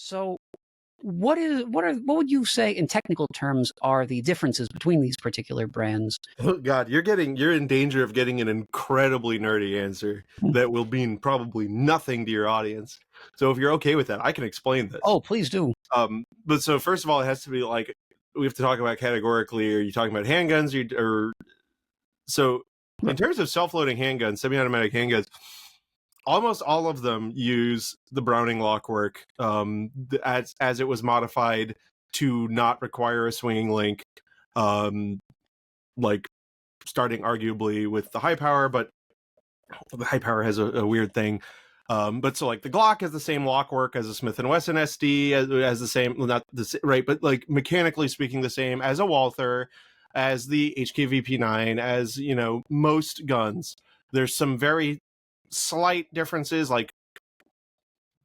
So, what would you say in technical terms are the differences between these particular brands? Oh God, you're in danger of getting an incredibly nerdy answer that will mean probably nothing to your audience. So if you're okay with that, I can explain this. Oh, please do. But so first of all, it has to be like we have to talk about categorically. Are you talking about handguns? Or so in terms of self-loading handguns, semi-automatic handguns, almost all of them use the Browning lockwork as it was modified to not require a swinging link. Like starting arguably with the high power, but the high power has a weird thing. But so like the Glock has the same lockwork as a Smith & Wesson SD, as the same, well, not the right, but like mechanically speaking, the same as a Walther, as the HKVP9, as you know most guns. There's some very slight differences, like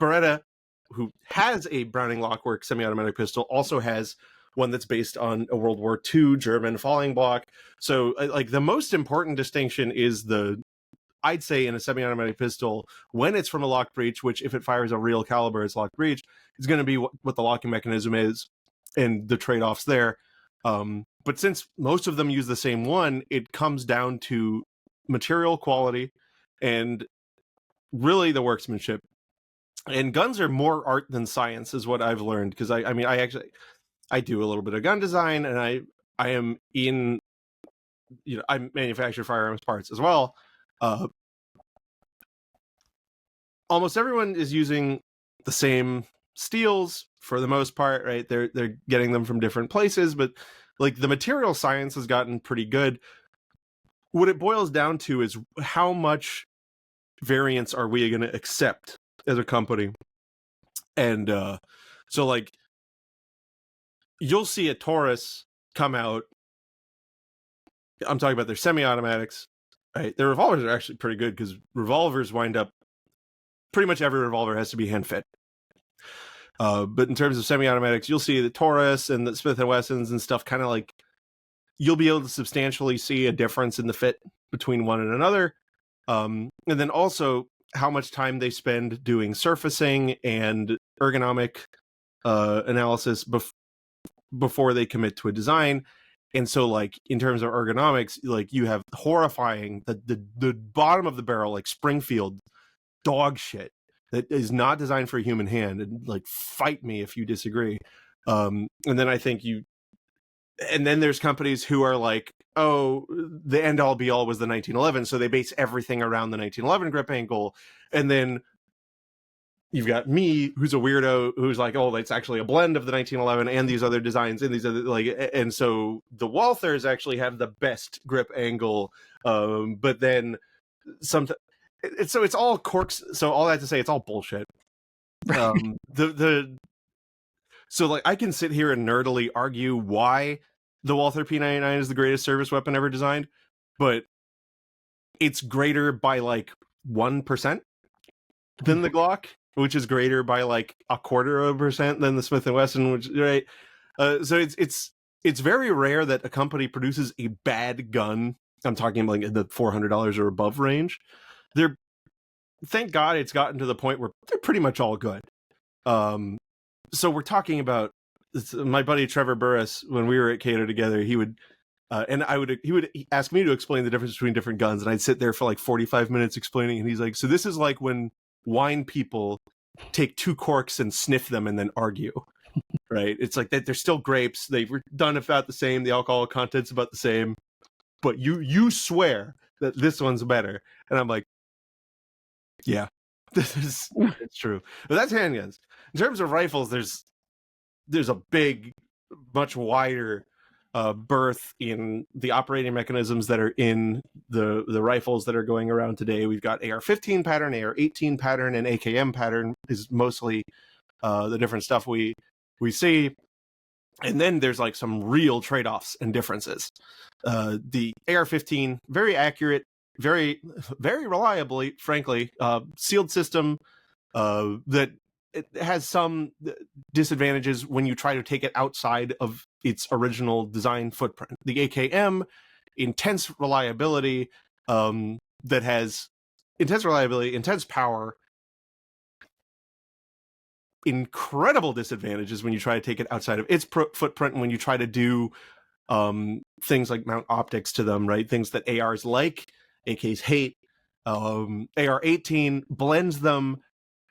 Beretta, who has a Browning lockwork semi-automatic pistol, also has one that's based on a World War II German falling block. So like the most important distinction is I'd say in a semi-automatic pistol, when it's from a lock breech, which if it fires a real caliber, it's lock breech, is going to be what the locking mechanism is and the trade-offs there. But since most of them use the same one, it comes down to material quality and really the workmanship. And guns are more art than science, is what I've learned. Because I mean, I do a little bit of gun design, and I am in, you know, I manufacture firearms parts as well. Almost everyone is using the same steels for the most part, right? They're getting them from different places, but like the material science has gotten pretty good. What it boils down to is how much variance are we going to accept as a company? And so like you'll see a Taurus come out. I'm talking about their semi-automatics, right? Their revolvers are actually pretty good because revolvers wind up, pretty much every revolver has to be hand fit. But in terms of semi-automatics, you'll see the Taurus and the Smith & Wessons and stuff, kind of like you'll be able to substantially see a difference in the fit between one and another. And then also how much time they spend doing surfacing and ergonomic analysis before they commit to a design. And so like in terms of ergonomics, like you have horrifying the bottom of the barrel, like Springfield dog shit that is not designed for a human hand, and like fight me if you disagree. And then I think and then there's companies who are like, oh, the end all be all was the 1911, so they base everything around the 1911 grip angle. And then you've got me, who's a weirdo, who's like, oh, it's actually a blend of the 1911 and these other designs and these other, like, and so the Walthers actually have the best grip angle, but then sometimes so it's all corks. So all that to say, it's all bullshit. So like I can sit here and nerdily argue why the Walther P99 is the greatest service weapon ever designed, but it's greater by like 1% than the Glock, which is greater by like 0.25% than the Smith & Wesson, which right. So it's very rare that a company produces a bad gun. I'm talking like in the $400 or above range. Thank God it's gotten to the point where they're pretty much all good. So we're talking about my buddy Trevor Burris. When we were at Cato together, he would ask me to explain the difference between different guns, and I'd sit there for like 45 minutes explaining, and he's like, so this is like when wine people take 2 corks and sniff them and then argue, right? It's like that they're still grapes, they've done about the same, the alcohol content's about the same, but you swear that this one's better. And I'm like, yeah, it's true. But that's handguns. In terms of rifles, there's a big, much wider berth in the operating mechanisms that are in the rifles that are going around today. We've got AR-15 pattern, AR-18 pattern, and AKM pattern is mostly the different stuff we see. And then there's like some real trade-offs and differences. The AR-15, very accurate, very, very reliably, frankly, sealed system that it has some disadvantages when you try to take it outside of its original design footprint. The AKM, intense reliability, that has intense reliability, intense power, incredible disadvantages when you try to take it outside of its footprint, and when you try to do things like mount optics to them, right? Things that ARs like, AKs hate. AR-18 blends them,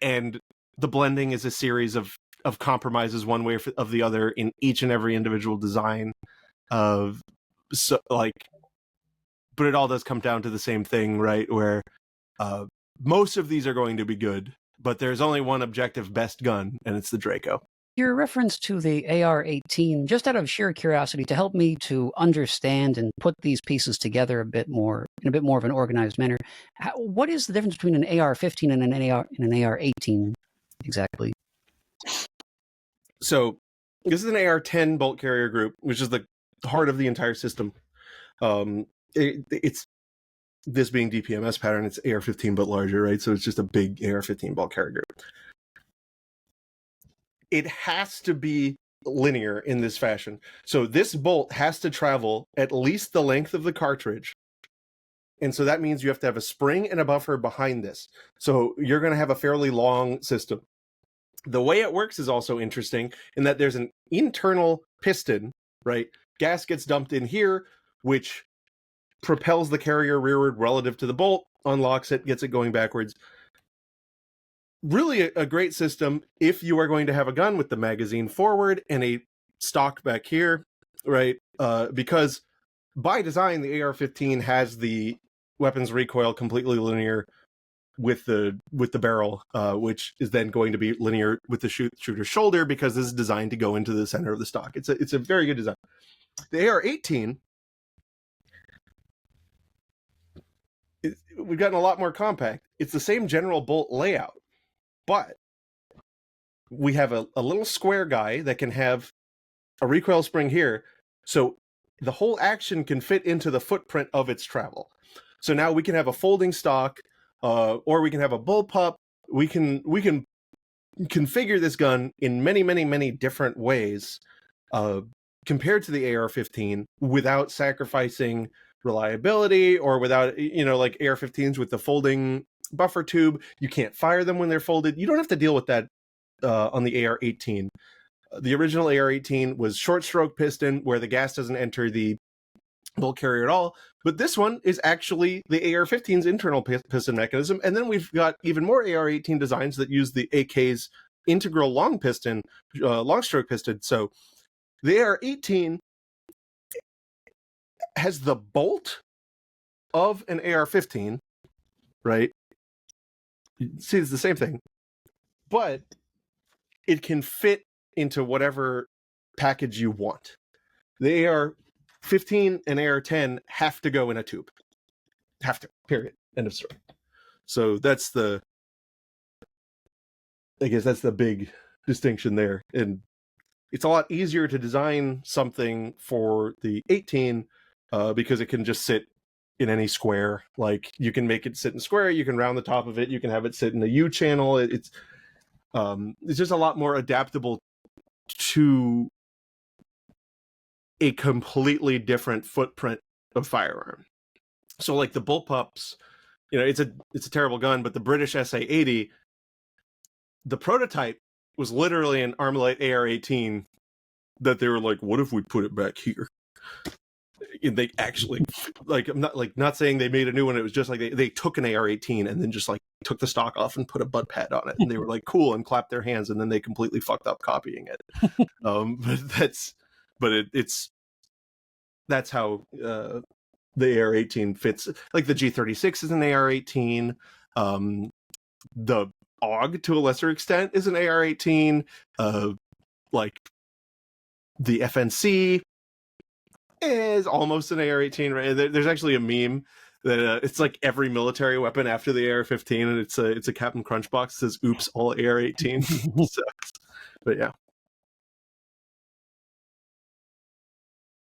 and the blending is a series of compromises one way or the other in each and every individual design. But it all does come down to the same thing, right? Where most of these are going to be good, but there's only one objective best gun, and it's the Draco. Your reference to the AR-18, just out of sheer curiosity, to help me to understand and put these pieces together in a bit more of an organized manner, what is the difference between an AR-15 and an AR-18 exactly? So this is an AR-10 bolt carrier group, which is the heart of the entire system. It's this being DPMS pattern, it's AR-15 but larger, right? So it's just a big AR-15 bolt carrier group. It has to be linear in this fashion. So this bolt has to travel at least the length of the cartridge. And so that means you have to have a spring and a buffer behind this. So you're going to have a fairly long system. The way it works is also interesting in that there's an internal piston, right? Gas gets dumped in here, which propels the carrier rearward relative to the bolt, unlocks it, gets it going backwards. Really a great system if you are going to have a gun with the magazine forward and a stock back here, right? Because by design, the AR-15 has the weapons recoil completely linear with the barrel, which is then going to be linear with the shooter's shoulder, because this is designed to go into the center of the stock. It's a very good design. The AR-18, we've gotten a lot more compact. It's the same general bolt layout, but we have a little square guy that can have a recoil spring here, so the whole action can fit into the footprint of its travel. So now we can have a folding stock, or we can have a bullpup. We can configure this gun in many, many, many different ways compared to the AR-15 without sacrificing reliability, or without, like AR-15s with the folding buffer tube. You can't fire them when they're folded. You don't have to deal with that on the AR-18. The original AR-18 was short stroke piston, where the gas doesn't enter the bolt carrier at all. But this one is actually the AR-15's internal piston mechanism. And then we've got even more AR-18 designs that use the AK's integral long piston, long stroke piston. So the AR-18 has the bolt of an AR-15, right? See, it's the same thing, but it can fit into whatever package you want. The AR-15 and AR-10 have to go in a tube. Have to, period. End of story. So that's the big distinction there. And it's a lot easier to design something for the 18 because it can just sit in any square. Like, you can make it sit in square, you can round the top of it, you can have it sit in a U channel. It's just a lot more adaptable to a completely different footprint of firearm. So like the bullpups, it's a terrible gun, but the British SA-80, the prototype was literally an Armalite AR-18 that they were like, what if we put it back here? And they actually, I'm not saying they made a new one. It was just like they took an AR-18 and then just like took the stock off and put a butt pad on it, and they were like cool and clapped their hands, and then they completely fucked up copying it. That's how the AR-18 fits. Like the G36 is an AR-18. The AUG, to a lesser extent, is an AR-18. Like the FNC is almost an AR-18, right? There's actually a meme that it's like every military weapon after the AR-15, and it's a Captain Crunch box that says "Oops, all AR-18." So, but yeah.